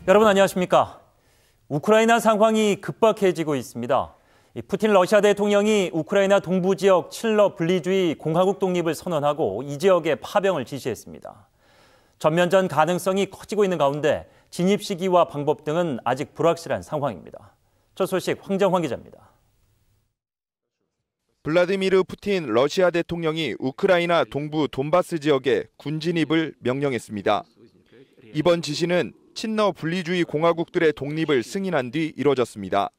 여러분 안녕하십니까? 우크라이나 상황이 급박해지고 있습니다. 푸틴 러시아 대통령이 우크라이나 동부 지역 칠러 분리주의 공화국 독립을 선언하고 이 지역에 파병을 지시했습니다. 전면전 가능성이 커지고 있는 가운데 진입 시기와 방법 등은 아직 불확실한 상황입니다. 첫 소식 황정환 기자입니다. 블라디미르 푸틴 러시아 대통령이 우크라이나 동부 돈바스 지역에 군 진입을 명령했습니다. 이번 지시는 친러 분리주의 공화국들의 독립을 승인한 뒤 이뤄졌습니다.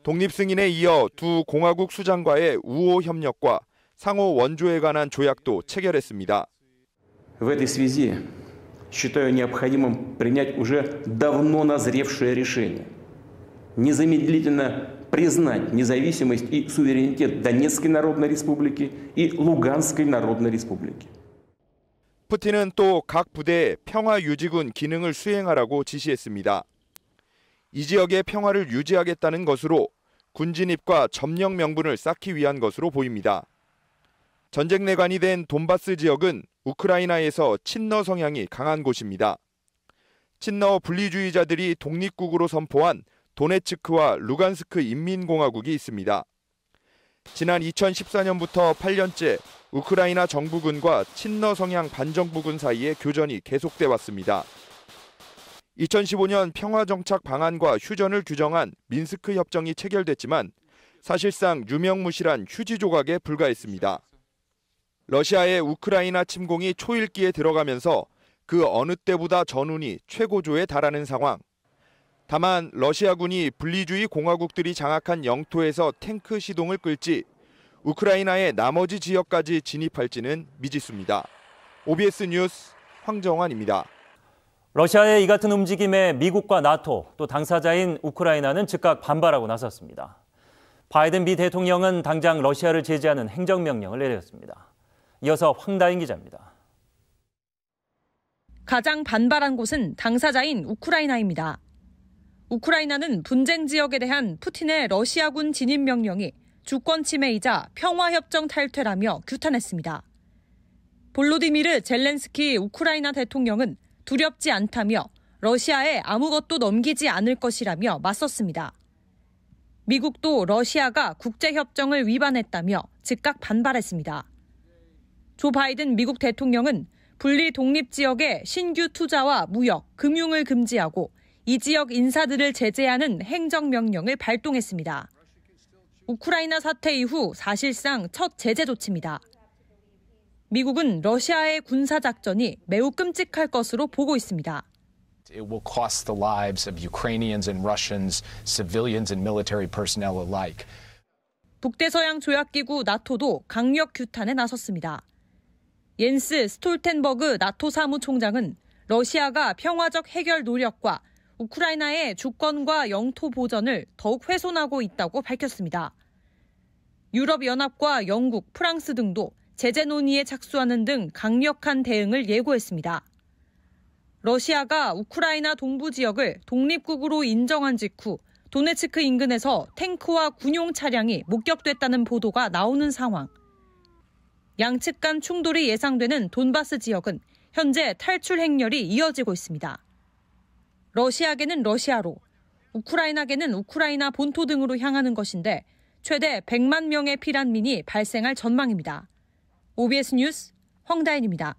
독립 승인에 이어 두 공화국 수장과의 우호 협력과 상호 원조에 관한 조약도 체결했습니다. В этой связи считаю необходимым принять уже давно назревшее решение незамедлительно признать независимость и суверенитет Донецкой Народной Республики и Луганской Народной Республики. 푸틴은 또 각 부대에 평화유지군 기능을 수행하라고 지시했습니다. 이 지역의 평화를 유지하겠다는 것으로 군 진입과 점령 명분을 쌓기 위한 것으로 보입니다. 전쟁 내관이 된 돈바스 지역은 우크라이나에서 친러 성향이 강한 곳입니다. 친러 분리주의자들이 독립국으로 선포한 도네츠크와 루간스크 인민공화국이 있습니다. 지난 2014년부터 8년째 우크라이나 정부군과 친러 성향 반정부군 사이의 교전이 계속돼 왔습니다. 2015년 평화정착 방안과 휴전을 규정한 민스크 협정이 체결됐지만 사실상 유명무실한 휴지 조각에 불과했습니다. 러시아의 우크라이나 침공이 초읽기에 들어가면서 그 어느 때보다 전운이 최고조에 달하는 상황. 다만 러시아군이 분리주의 공화국들이 장악한 영토에서 탱크 시동을 끌지 우크라이나의 나머지 지역까지 진입할지는 미지수입니다. OBS 뉴스 황정환입니다. 러시아의 이 같은 움직임에 미국과 나토, 또 당사자인 우크라이나는 즉각 반발하고 나섰습니다. 바이든 미 대통령은 당장 러시아를 제재하는 행정명령을 내렸습니다. 이어서 황다인 기자입니다. 가장 반발한 곳은 당사자인 우크라이나입니다. 우크라이나는 분쟁 지역에 대한 푸틴의 러시아군 진입 명령이 주권 침해이자 평화협정 탈퇴라며 규탄했습니다. 볼로디미르 젤렌스키 우크라이나 대통령은 두렵지 않다며 러시아에 아무것도 넘기지 않을 것이라며 맞섰습니다. 미국도 러시아가 국제협정을 위반했다며 즉각 반발했습니다. 조 바이든 미국 대통령은 분리 독립 지역의 신규 투자와 무역, 금융을 금지하고 이 지역 인사들을 제재하는 행정명령을 발동했습니다. 우크라이나 사태 이후 사실상 첫 제재 조치입니다. 미국은 러시아의 군사작전이 매우 끔찍할 것으로 보고 있습니다. It will cost the lives of Ukrainians and Russians, civilians and military personnel alike. 북대서양 조약기구 나토도 강력 규탄에 나섰습니다. 옌스 스톨텐버그 나토 사무총장은 러시아가 평화적 해결 노력과 우크라이나의 주권과 영토 보전을 더욱 훼손하고 있다고 밝혔습니다. 유럽연합과 영국, 프랑스 등도 제재 논의에 착수하는 등 강력한 대응을 예고했습니다. 러시아가 우크라이나 동부 지역을 독립국으로 인정한 직후 도네츠크 인근에서 탱크와 군용 차량이 목격됐다는 보도가 나오는 상황. 양측 간 충돌이 예상되는 돈바스 지역은 현재 탈출 행렬이 이어지고 있습니다. 러시아계는 러시아로, 우크라이나계는 우크라이나 본토 등으로 향하는 것인데 최대 100만 명의 피난민이 발생할 전망입니다. OBS 뉴스 황다인입니다.